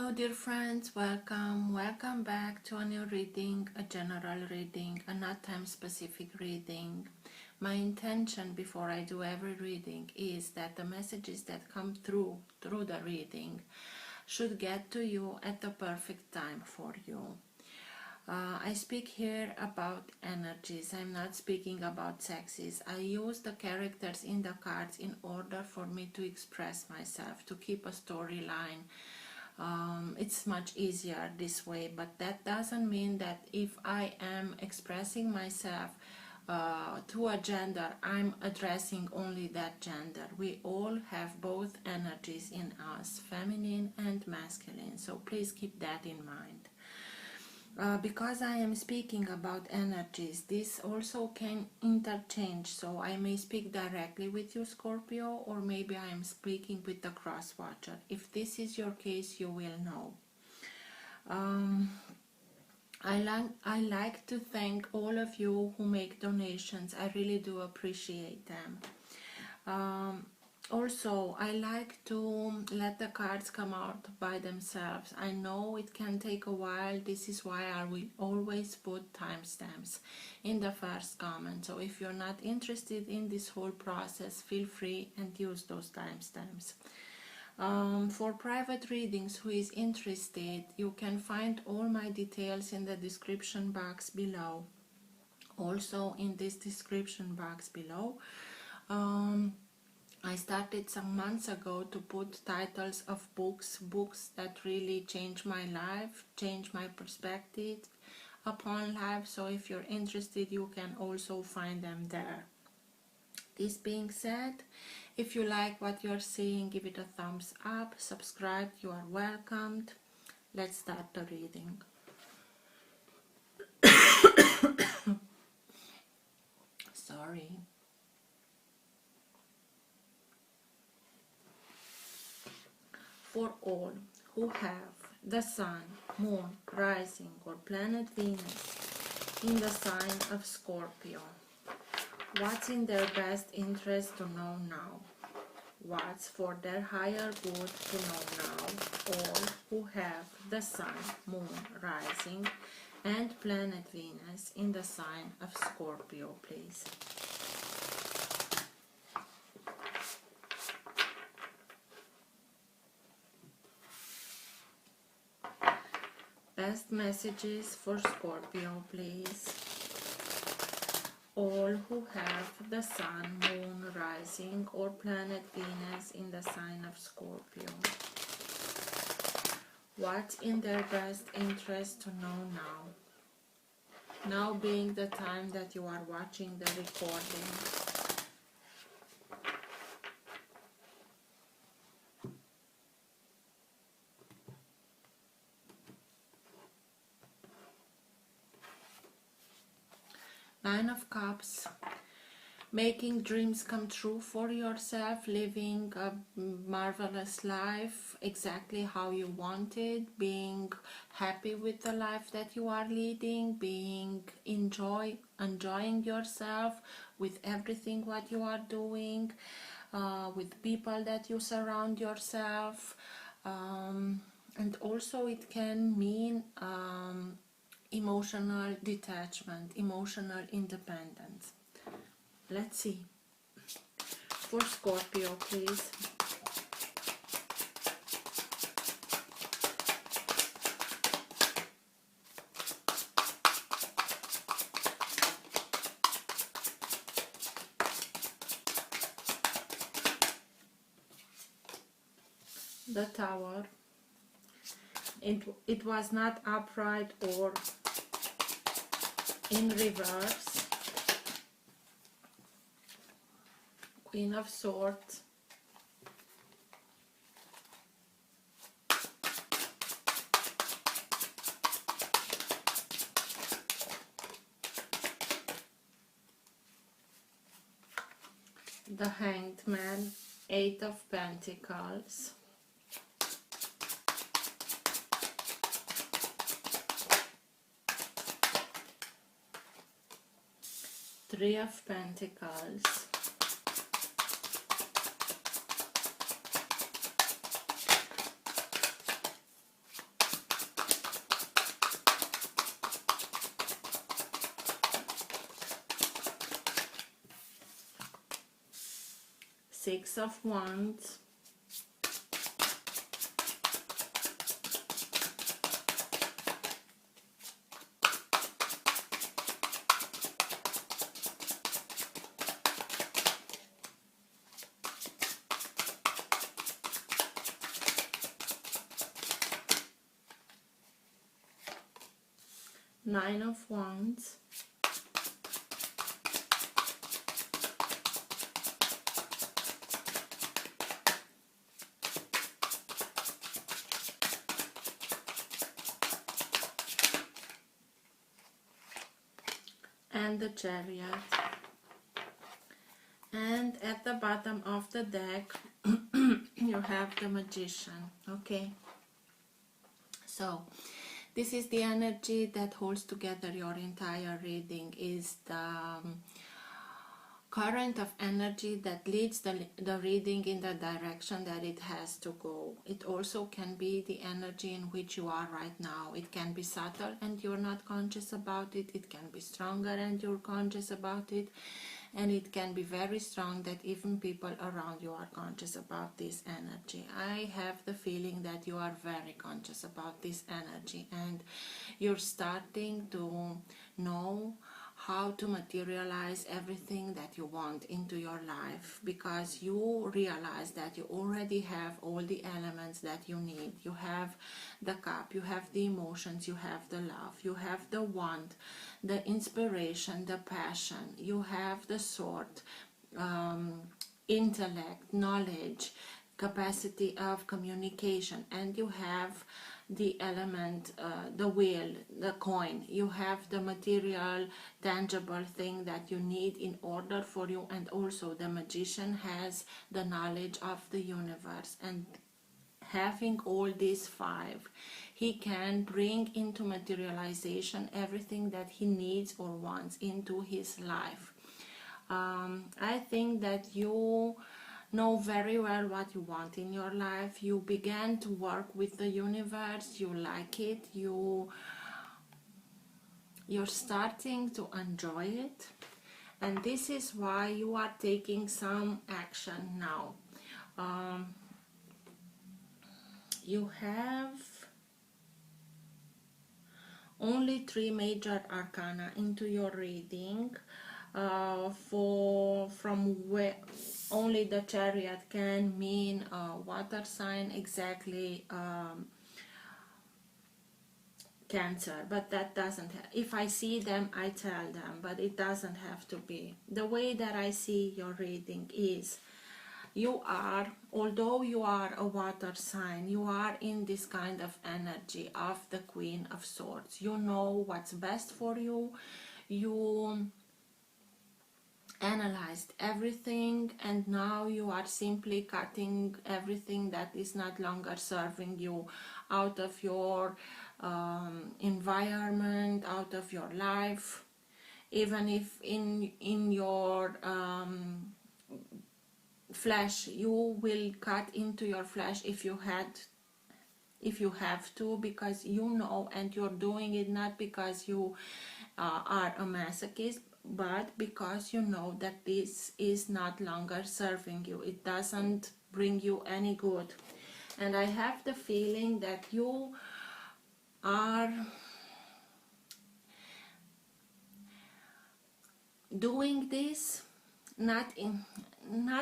Hello dear friends, welcome back to a new reading, a general reading, a not time specific reading. My intention before I do every reading is that the messages that come through the reading should get to you at the perfect time for you. I speak here about energies. I'm not speaking about sexes. I use the characters in the cards in order for me to express myself, to keep a storyline. It's much easier this way, but that doesn't mean that if I am expressing myself to a gender, I'm addressing only that gender. We all have both energies in us, feminine and masculine, so please keep that in mind. Because I am speaking about energies, this also can interchange, so I may speak directly with you, Scorpio, or maybe I am speaking with the cross watcher. If this is your case, you will know. I like to thank all of you who make donations. I really do appreciate them. Also, I like to let the cards come out by themselves. I know it can take a while. This is why I will always put timestamps in the first comment. So if you're not interested in this whole process, feel free and use those timestamps. For private readings, who is interested, you can find all my details in the description box below. Also in this description box below, I started some months ago to put titles of books that really changed my life, changed my perspective upon life. So if you're interested, you can also find them there. This being said, if you like what you're seeing, give it a thumbs up, subscribe, you are welcomed. Let's start the reading. Sorry. For all who have the Sun, Moon, Rising or Planet Venus in the sign of Scorpio, what's in their best interest to know now? What's for their higher good to know now? All who have the Sun, Moon, Rising and Planet Venus in the sign of Scorpio, please. Best messages for Scorpio, please. All who have the Sun, Moon, Rising or Planet Venus in the sign of Scorpio. What's in their best interest to know now? Now being the time that you are watching the recording. Nine of Cups, making dreams come true for yourself, living a marvelous life exactly how you want it, being happy with the life that you are leading, being enjoying yourself with everything what you are doing, with people that you surround yourself, and also it can mean emotional detachment, emotional independence. Let's see. For Scorpio, please. The Tower. It was not upright or in reverse. Queen of Swords. The Hanged Man. Eight of Pentacles. Three of Pentacles. Six of Wands, Nine of Wands, and the Chariot. And at the bottom of the deck you have the Magician. Okay, so this is the energy that holds together your entire reading, is the current of energy that leads the reading in the direction that it has to go. It also can be the energy in which you are right now. It can be subtle and you're not conscious about it. It can be stronger and you're conscious about it. And it can be very strong that even people around you are conscious about this energy. I have the feeling that you are very conscious about this energy, and you're starting to know how to materialize everything that you want into your life, because you realize that you already have all the elements that you need. You have the cup, you have the emotions, you have the love, you have the want, the inspiration, the passion, you have the sword, intellect, knowledge, capacity of communication, and you have the element, the wheel, the coin. You have the material, tangible thing that you need in order for you, and also the Magician has the knowledge of the universe, and having all these five, he can bring into materialization everything that he needs or wants into his life. I think that you know very well what you want in your life. You began to work with the universe, you like it, you're starting to enjoy it, and this is why you are taking some action now. You have only 3 major arcana into your reading, from where only the Chariot can mean water sign, exactly Cancer, but that doesn't have, if I see them I tell them, but it doesn't have to be. The way that I see your reading is, you are, although you are a water sign, you are in this kind of energy of the Queen of Swords. You know what's best for you. You analyzed everything, and now you are simply cutting everything that is not longer serving you out of your environment, out of your life. Even if in your flesh, you will cut into your flesh if you have to, because you know, and you're doing it not because you are a masochist, but because you know that this is not longer serving you. It doesn't bring you any good. And I have the feeling that you are doing this not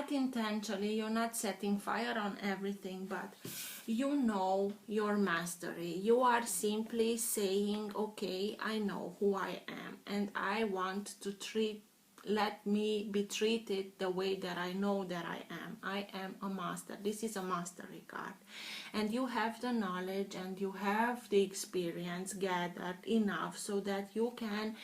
intentionally. You're not setting fire on everything, but you know your mastery. You are simply saying, okay, I know who I am, and I want to let me be treated the way that I know that I am. I am a master. This is a mastery card, and you have the knowledge and you have the experience gathered enough so that you can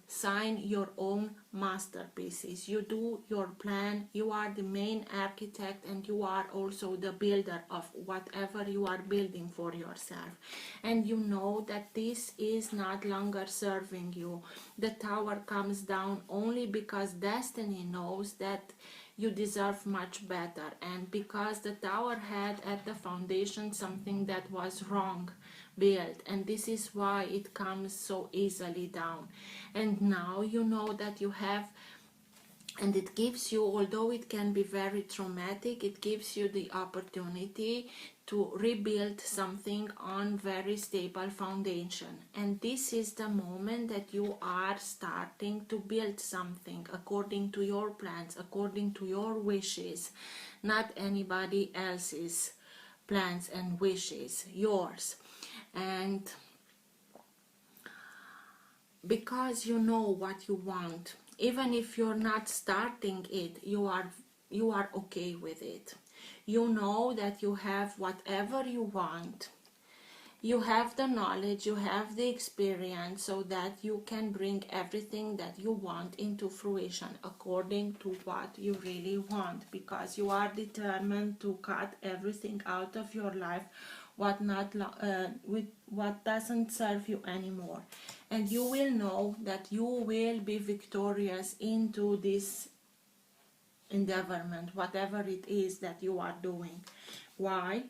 sign your own masterpieces. You do your plan, you are the main architect, and you are also the builder of whatever you are building for yourself. And you know that this is not longer serving you. The Tower comes down only because destiny knows that you deserve much better, and because the Tower had at the foundation something that was wrong built, and this is why it comes so easily down. And now you know that you have And it gives you, although it can be very traumatic, it gives you the opportunity to rebuild something on very stable foundation. And this is the moment that you are starting to build something according to your plans, according to your wishes, not anybody else's plans and wishes, yours. And because you know what you want, even if you're not starting it, you are okay with it. You know that you have whatever you want. You have the knowledge, you have the experience, so that you can bring everything that you want into fruition according to what you really want, because you are determined to cut everything out of your life with what doesn't serve you anymore. And you will know that you will be victorious into this endeavorment, whatever it is that you are doing. Why?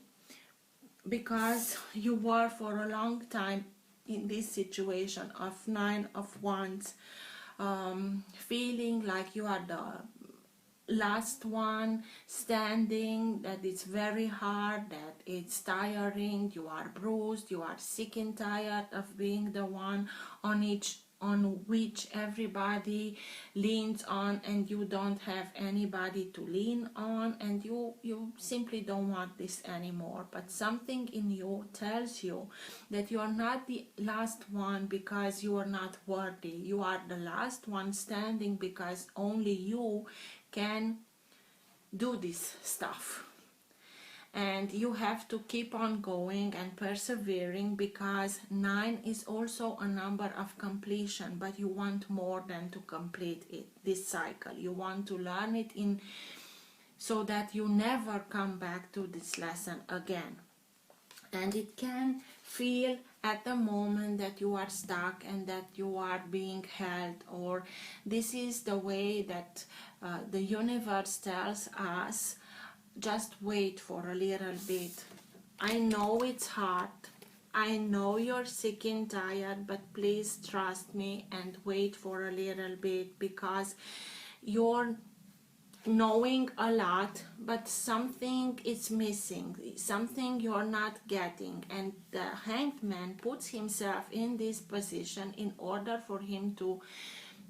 Because you were for a long time in this situation of Nine of Wands, feeling like you are the last one standing, that it's very hard, that it's tiring, you are bruised, you are sick and tired of being the one on which everybody leans on, and you don't have anybody to lean on, and you simply don't want this anymore. But something in you tells you that you are not the last one because you are not worthy. You are the last one standing because only you can do this stuff. And you have to keep on going and persevering, because 9 is also a number of completion, but you want more than to complete it, this cycle. You want to learn it in so that you never come back to this lesson again. And it can feel at the moment that you are stuck and that you are being held, or this is the way that the universe tells us, just wait for a little bit. I know it's hard, I know you're sick and tired, but please trust me and wait for a little bit, because you're knowing a lot, but something is missing, something you're not getting. And the Hanged Man puts himself in this position in order for him to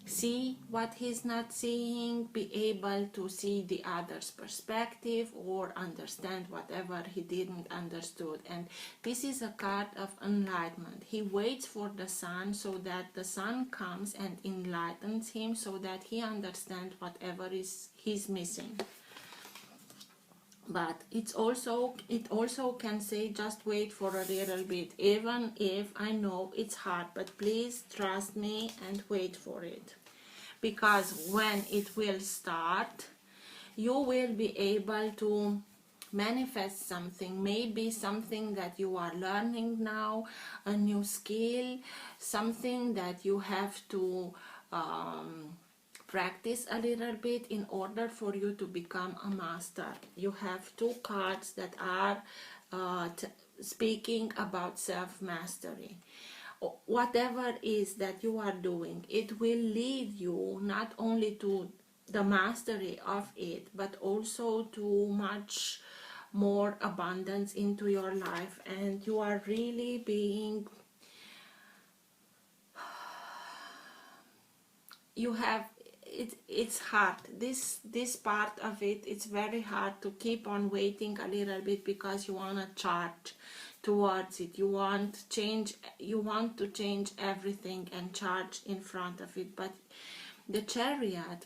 see what he's not seeing, be able to see the other's perspective, or understand whatever he didn't understood. And this is a card of enlightenment. He waits for the sun, so that the sun comes and enlightens him, so that he understands whatever he's missing. But it also can say, just wait for a little bit, even if I know it's hard, but please trust me and wait for it. Because when it will start, you will be able to manifest something, maybe something that you are learning now, a new skill, something that you have to practice a little bit in order for you to become a master. You have two cards that are speaking about self-mastery. Whatever is that you are doing, it will lead you not only to the mastery of it, but also to much more abundance into your life. And you are really being, you have, it's hard, this part of it, it's very hard to keep on waiting a little bit, because you want to charge towards it, you want to change everything and charge in front of it. But the Chariot,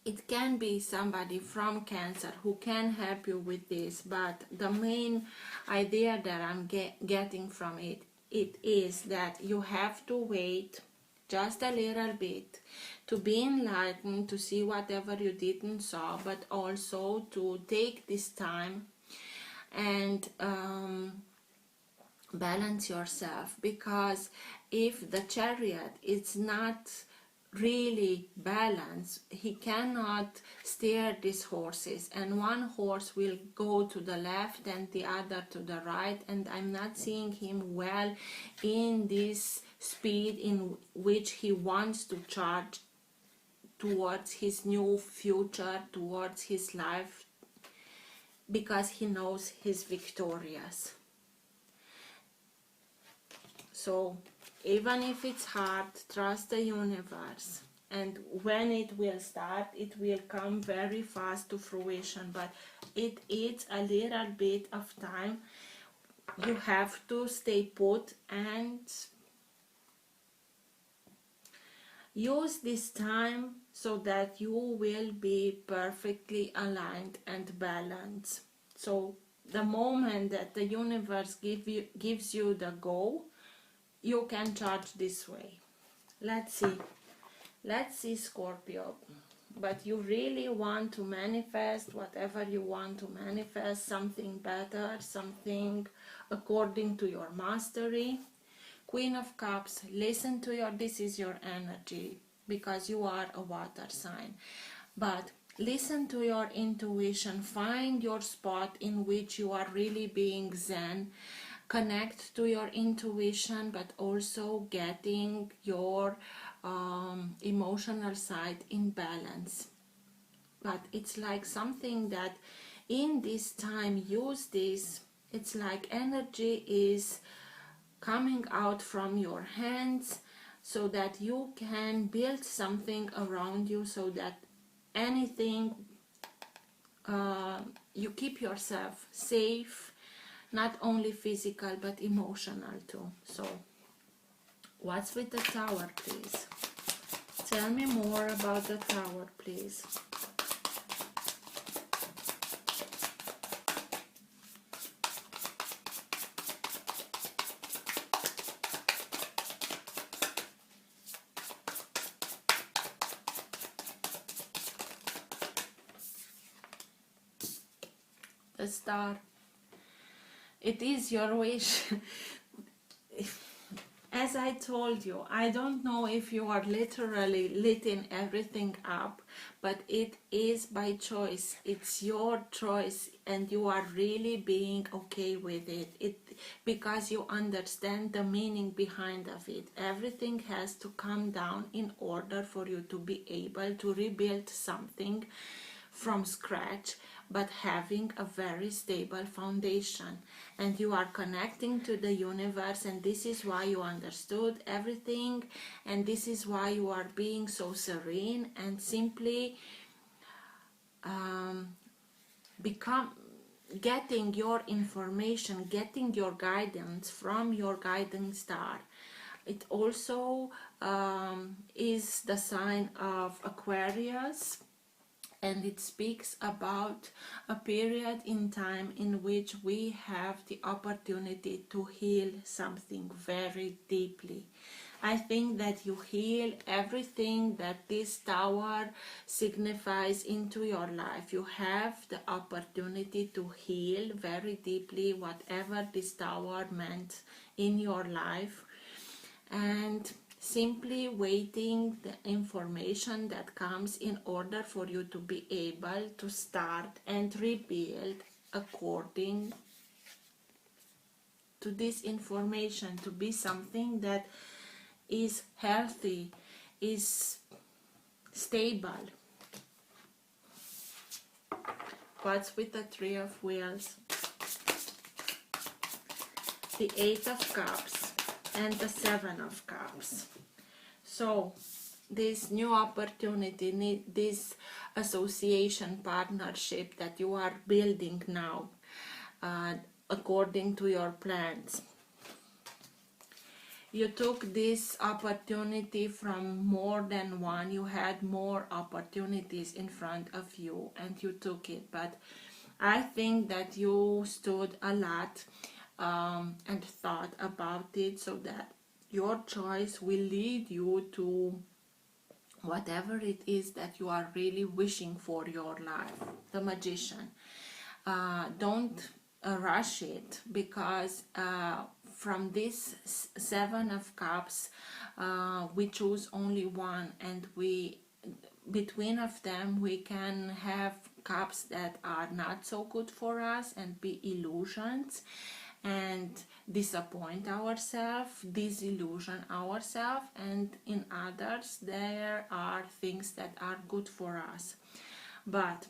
it can be somebody from Cancer who can help you with this, but the main idea that I'm getting from it is that you have to wait just a little bit to be enlightened, to see whatever you didn't saw, but also to take this time and balance yourself. Because if the Chariot is not really balanced, he cannot steer these horses, and one horse will go to the left and the other to the right, and I'm not seeing him well in this speed in which he wants to charge towards his new future, towards his life, because he knows he's victorious. So even if it's hard, trust the universe, and when it will start, it will come very fast to fruition, but it is a little bit of time. You have to stay put and use this time so that you will be perfectly aligned and balanced. So the moment that the universe gives you the go, you can charge this way. Let's see, Scorpio. But you really want to manifest whatever you want to manifest, something better, something according to your mastery. Queen of Cups, listen to this is your energy, because you are a water sign. But listen to your intuition, find your spot in which you are really being zen. Connect to your intuition, but also getting your emotional side in balance. But it's like something that in this time, use this. It's like energy is coming out from your hands, so that you can build something around you, so that anything, you keep yourself safe, not only physical but emotional too. So what's with the Tower, please? Tell me more about the Tower, please. The Star. It is your wish. As I told you, I don't know if you are literally lighting everything up, but it is by choice. It's your choice, and you are really being okay with it. Because you understand the meaning behind of it. Everything has to come down in order for you to be able to rebuild something from scratch, but having a very stable foundation. And you are connecting to the universe, and this is why you understood everything, and this is why you are being so serene and simply getting your information, getting your guidance from your guiding star. It also is the sign of Aquarius, and it speaks about a period in time in which we have the opportunity to heal something very deeply. I think that you heal everything that this Tower signifies into your life. You have the opportunity to heal very deeply whatever this Tower meant in your life, and simply waiting the information that comes in order for you to be able to start and rebuild according to this information, to be something that is healthy, is stable. What's with the Three of Wheels, the Eight of Cups, and the Seven of Cups? So this new opportunity, this association, partnership that you are building now, according to your plans, you took this opportunity from more than one. You had more opportunities in front of you, and you took it. But I think that you stood a lot and thought about it, so that your choice will lead you to whatever it is that you are really wishing for your life. The Magician. Don't rush it, because from this Seven of Cups, we choose only one, and between of them we can have cups that are not so good for us and be illusions, and disappoint ourselves, disillusion ourselves, and in others there are things that are good for us. But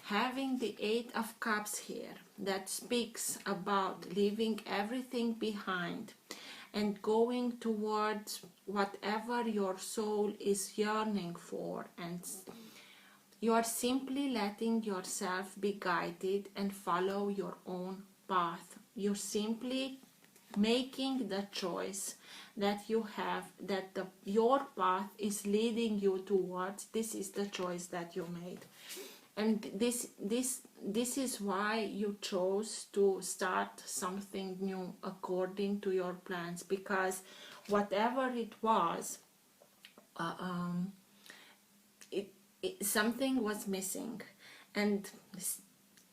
having the Eight of Cups here that speaks about leaving everything behind and going towards whatever your soul is yearning for, and you are simply letting yourself be guided and follow your own path. You're simply making the choice that you have, that your path is leading you towards. This is the choice that you made, and this is why you chose to start something new according to your plans, because whatever it was, something was missing, and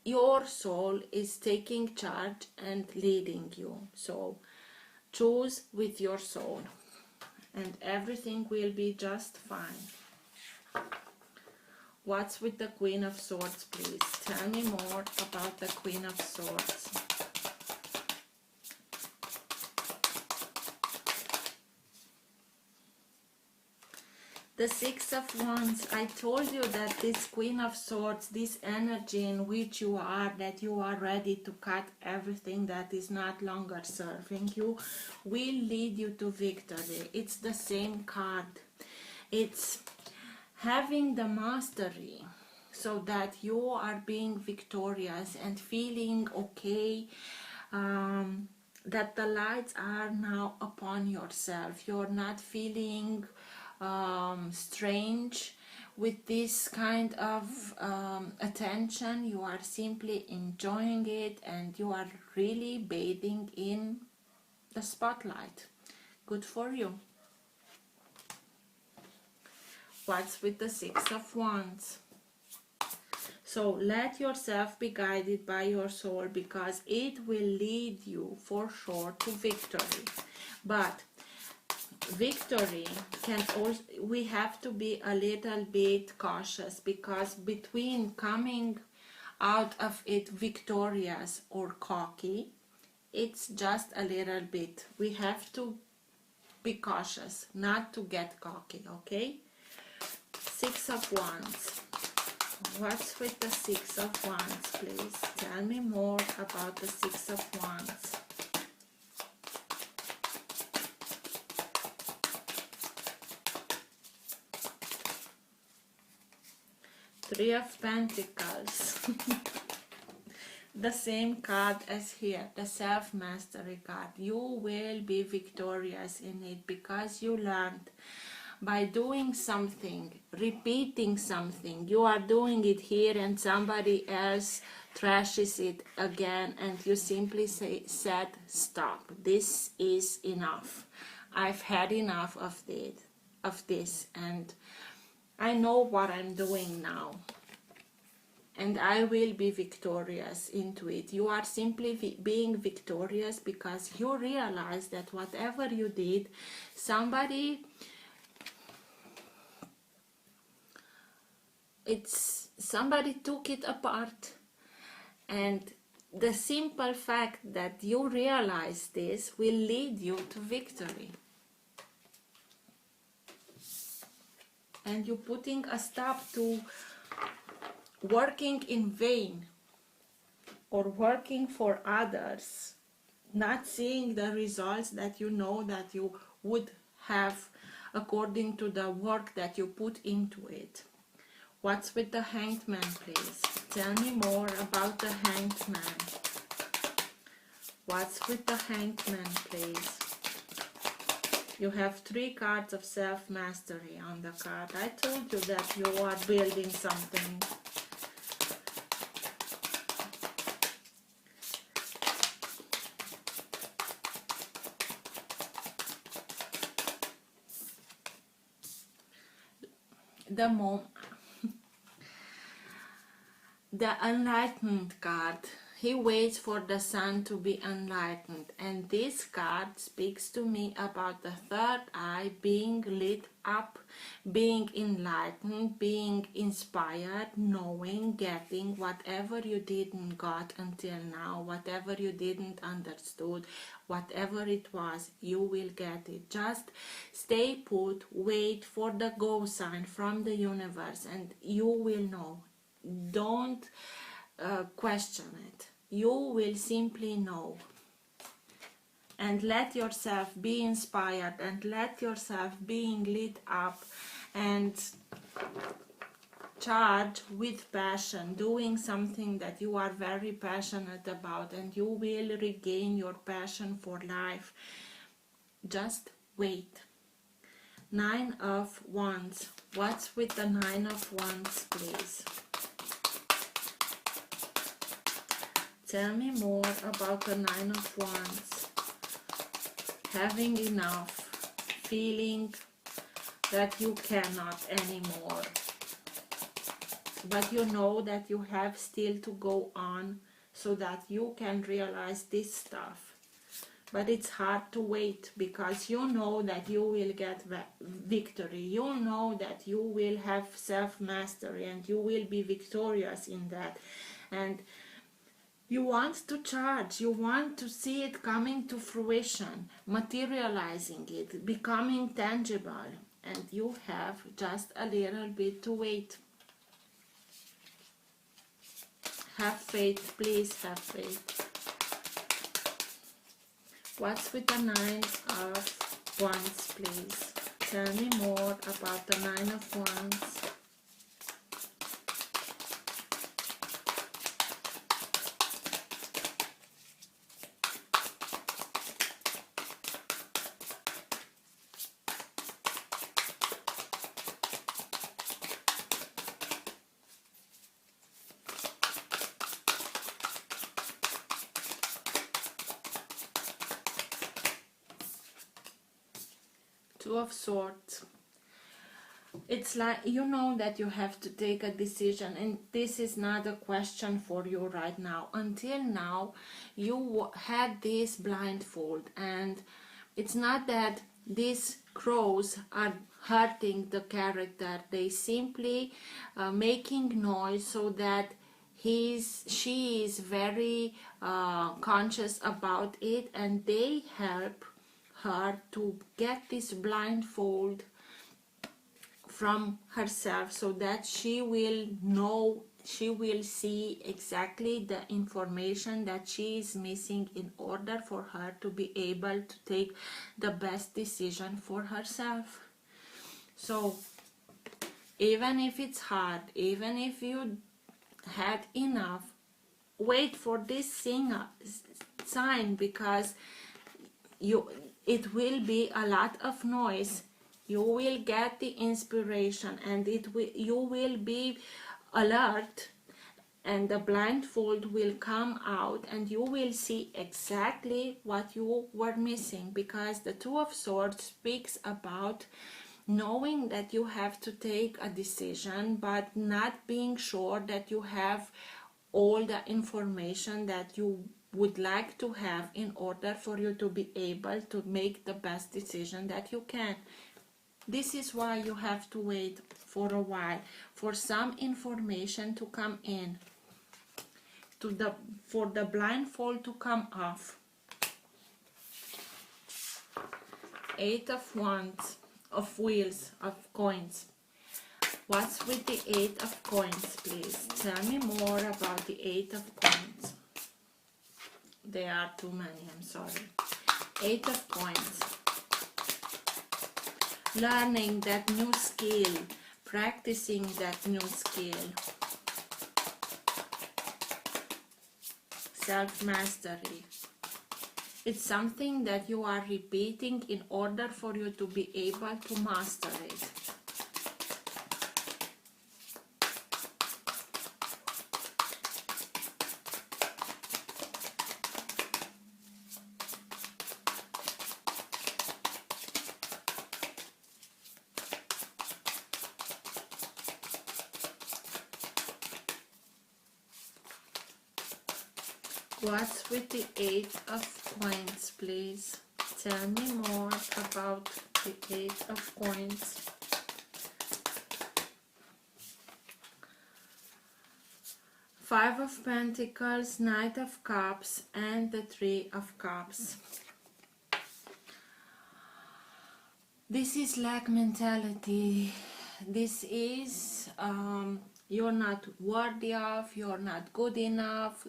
your soul is taking charge and leading you. So choose with your soul and everything will be just fine. What's with the Queen of Swords, please? Tell me more about the Queen of Swords. The Six of Wands. I told you that this Queen of Swords, this energy in which you are, that you are ready to cut everything that is not longer serving you, will lead you to victory. It's the same card. It's having the mastery so that you are being victorious and feeling okay, that the lights are now upon yourself. You're not feeling strange with this kind of attention. You are simply enjoying it and you are really bathing in the spotlight. Good for you. What's with the Six of Wands? So let yourself be guided by your soul, because it will lead you for sure to victory. But victory can also, we have to be a little bit cautious, because between coming out of it victorious or cocky, it's just a little bit. We have to be cautious not to get cocky, okay? Six of Wands. What's with the Six of Wands, please? Tell me more about the Six of Wands. Three of Pentacles. The same card as here, the self-mastery card. You will be victorious in it because you learned by doing something, repeating something. You are doing it here and somebody else trashes it again, and you simply said stop. This is enough. I've had enough of this, and I know what I'm doing now, and I will be victorious into it. You are simply being victorious because you realize that whatever you did, somebody took it apart, and the simple fact that you realize this will lead you to victory. And you're putting a stop to working in vain or working for others, not seeing the results that you know that you would have according to the work that you put into it. What's with the Hanged Man, please? Tell me more about the Hanged Man. What's with the Hanged Man, please? You have three cards of self-mastery on the card. I told you that you are building something. The Enlightened card. he waits for the sun to be enlightened. And this card speaks to me about the third eye being lit up, being enlightened, being inspired, knowing, getting whatever you didn't got until now, whatever you didn't understood, whatever it was, you will get it. Just stay put, wait for the go sign from the universe, and you will know. Don't question it. You will simply know. And let yourself be inspired, and let yourself being lit up and charged with passion, doing something that you are very passionate about, and you will regain your passion for life. Just wait. Nine of Wands. What's with the Nine of Wands, please? Tell me more about the Nine of Wands. Having enough, feeling that you cannot anymore, but you know that you have still to go on so that you can realize this stuff. But it's hard to wait, because you know that you will get victory. You know that you will have self-mastery, and you will be victorious in that. And you want to charge, you want to see it coming to fruition, materializing it, becoming tangible, and you have just a little bit to wait. Have faith, please have faith. What's with the Nine of Wands, please? Tell me more about the Nine of Wands. Two of Swords. It's like you know that you have to take a decision, and this is not a question for you right now. Until now you had this blindfold, and it's not that these crows are hurting the character. They simply making noise so that she is very conscious about it, and they help her to get this blindfold from herself, so that she will know, she will see exactly the information that she is missing in order for her to be able to take the best decision for herself. So even if it's hard, even if you had enough, wait for this sign, because it will be a lot of noise. You will get the inspiration, and you will be alert, and the blindfold will come out, and you will see exactly what you were missing, because the Two of Swords speaks about knowing that you have to take a decision, but not being sure that you have all the information that you would like to have in order for you to be able to make the best decision that you can. This is why you have to wait for a while, for some information to come in, for the blindfold to come off. Eight of Wands, of Wheels, of Coins. What's with the Eight of Coins, please? Tell me more about the Eight of Coins. There are too many, I'm sorry. Eight of Coins. Learning that new skill, practicing that new skill. Self-mastery. It's something that you are repeating in order for you to be able to master it. What's with the Eight of Coins, please? Tell me more about the Eight of Coins. Five of Pentacles, Knight of Cups, and the Three of Cups. This is lack mentality. This is you're not worthy of, you're not good enough.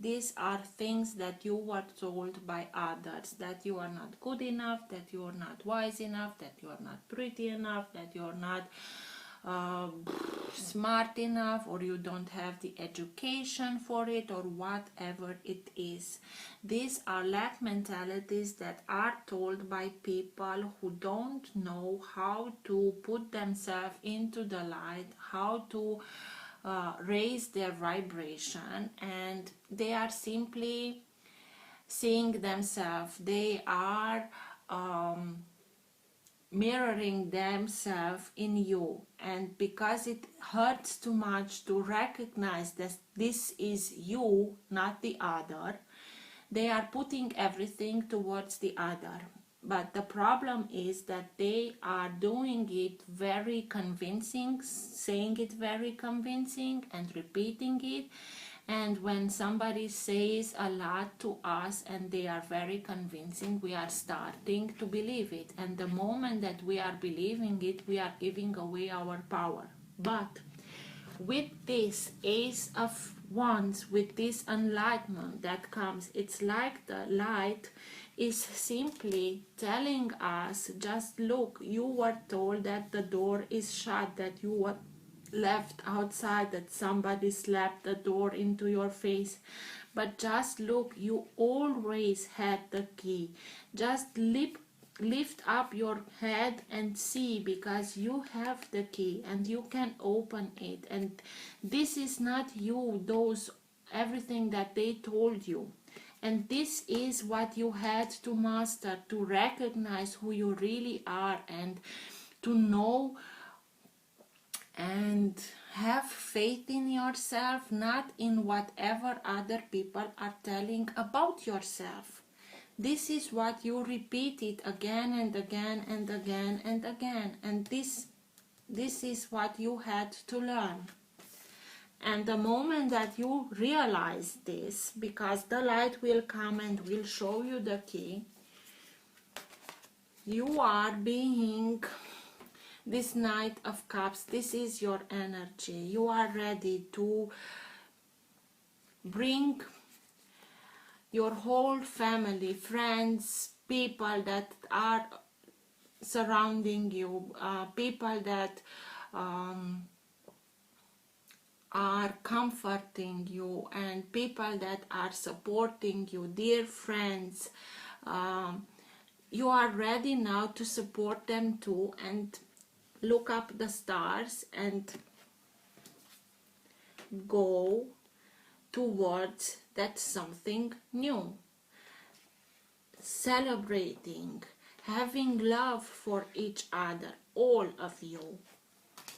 These are things that you were told by others, that you are not good enough, that you are not wise enough, that you are not pretty enough, that you're not smart enough, or you don't have the education for it, or whatever it is. These are lack mentalities that are told by people who don't know how to put themselves into the light, how to raise their vibration, and they are simply seeing themselves. They are mirroring themselves in you, and because it hurts too much to recognize that this is you, not the other, they are putting everything towards the other. But the problem is that they are doing it very convincing, saying it very convincing and repeating it. And when somebody says a lot to us and they are very convincing, we are starting to believe it. And the moment that we are believing it, we are giving away our power. But with this Ace of Wands, with this enlightenment that comes, it's like the light is simply telling us, just look, you were told that the door is shut, that you were left outside, that somebody slapped the door into your face, but just look, you always had the key. Just lift up your head and see, because you have the key and you can open it. And this is not you, those everything that they told you. And this is what you had to master, to recognize who you really are, and to know and have faith in yourself, not in whatever other people are telling about yourself. This is what you repeat it again and again and again and again, and this is what you had to learn. And the moment that you realize this, because the light will come and will show you the key, you are being this Knight of Cups. This is your energy. You are ready to bring your whole family, friends, people that are surrounding you, people that are comforting you, and people that are supporting you, dear friends. You are ready now to support them too, and look up the stars and go towards that something new. Celebrating, having love for each other, all of you.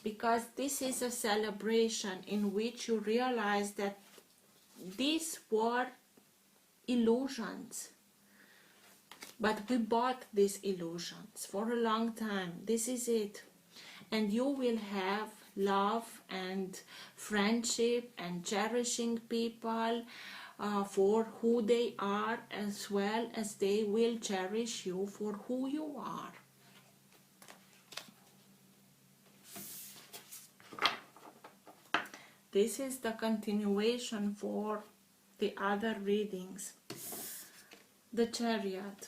Because this is a celebration in which you realize that these were illusions. But we bought these illusions for a long time. This is it. And you will have love and friendship and cherishing people for who they are, as well as they will cherish you for who you are. This is the continuation for the other readings. The Chariot,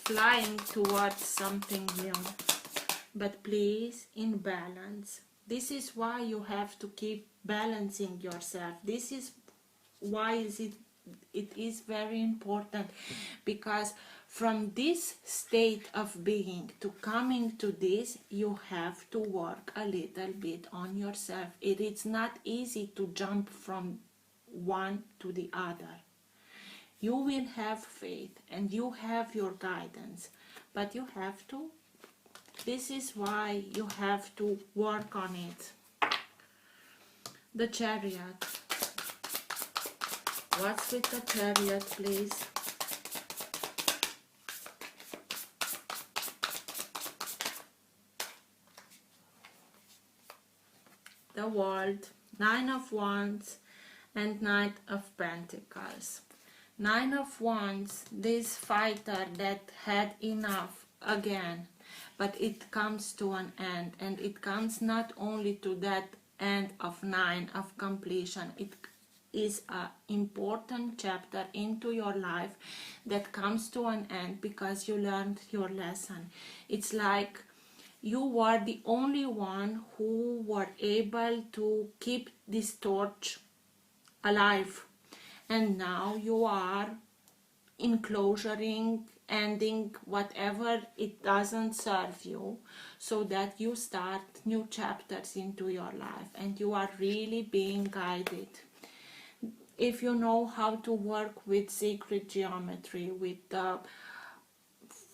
flying towards something new, but please in balance. This is why you have to keep balancing yourself. This is why it is very important, because from this state of being to coming to this, you have to work a little bit on yourself. It is not easy to jump from one to the other. You will have faith and you have your guidance, but you have to. This is why you have to work on it. The Chariot. What's with the Chariot, please? The World, Nine of Wands, and Knight of Pentacles. Nine of Wands, this fighter that had enough again, but it comes to an end, and it comes not only to that end of nine of completion, it is an important chapter into your life that comes to an end because you learned your lesson. It's like you were the only one who were able to keep this torch alive, and now you are enclosuring, ending whatever it doesn't serve you, so that you start new chapters into your life, and you are really being guided. If you know how to work with sacred geometry, with the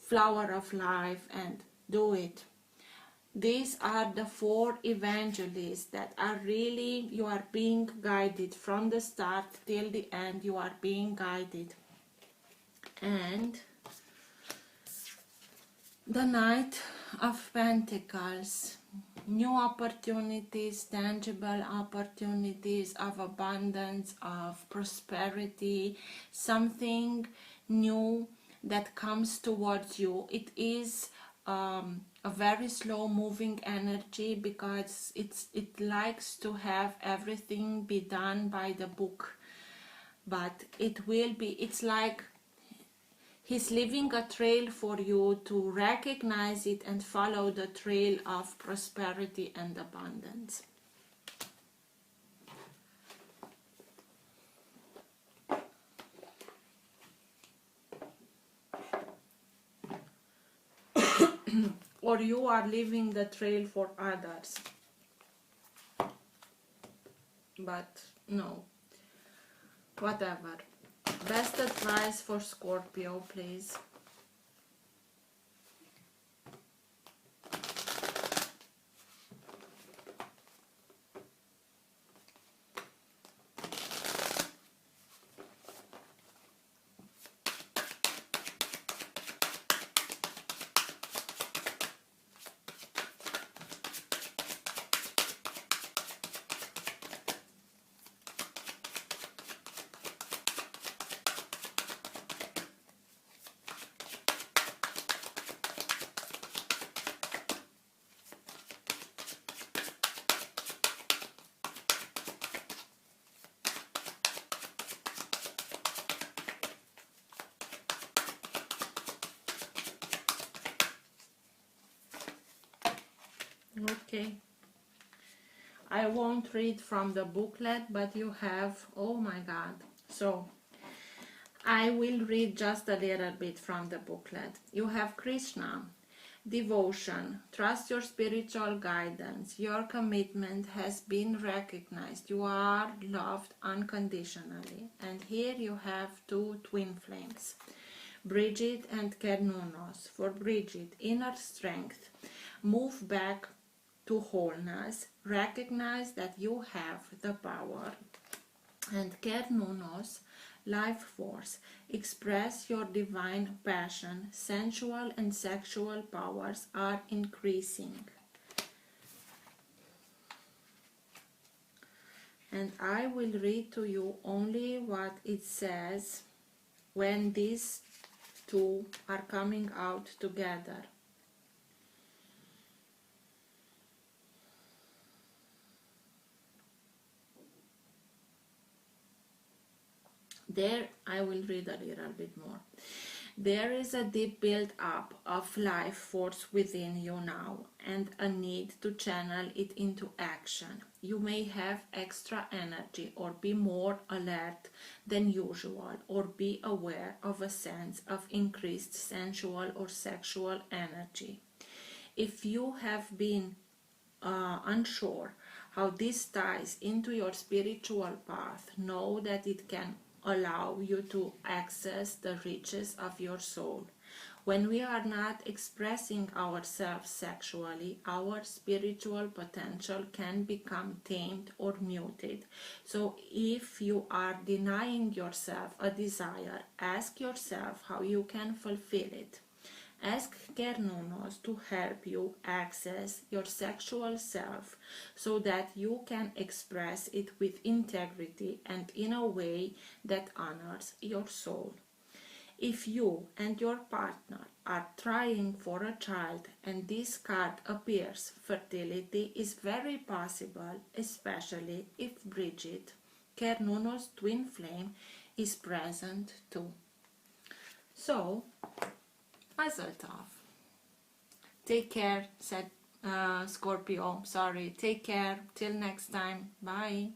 flower of life, and do it. These are the four evangelists that are really, you are being guided from the start till the end. You are being guided. And the Knight of Pentacles, new opportunities, tangible opportunities of abundance, of prosperity, something new that comes towards you. It is a very slow moving energy because it likes to have everything be done by the book, but it will be, it's like he's leaving a trail for you to recognize it and follow the trail of prosperity and abundance. Or you are leaving the trail for others. But no, whatever. Best advice for Scorpio, please. Okay, I won't read from the booklet, but you have, oh my god. So I will read just a little bit from the booklet. You have Krishna, devotion, trust your spiritual guidance, your commitment has been recognized, you are loved unconditionally. And here you have two twin flames, Bridget and Kernunos. For Bridget, inner strength, move back to wholeness, recognize that you have the power. And Kernunos, life force, express your divine passion, sensual and sexual powers are increasing. And I will read to you only what it says when these two are coming out together. There, I will read a little bit more. There is a deep build-up of life force within you now, and a need to channel it into action. You may have extra energy, or be more alert than usual, or be aware of a sense of increased sensual or sexual energy. If you have been unsure how this ties into your spiritual path, know that it can allow you to access the riches of your soul. When we are not expressing ourselves sexually, our spiritual potential can become tamed or muted. So if you are denying yourself a desire, ask yourself how you can fulfill it. Ask Kernunos to help you access your sexual self so that you can express it with integrity and in a way that honors your soul. If you and your partner are trying for a child and this card appears, fertility is very possible, especially if Bridget, Kernunos twin flame, is present too. So, Mazel tov. Take care, said Scorpio. Sorry. Take care. Till next time. Bye.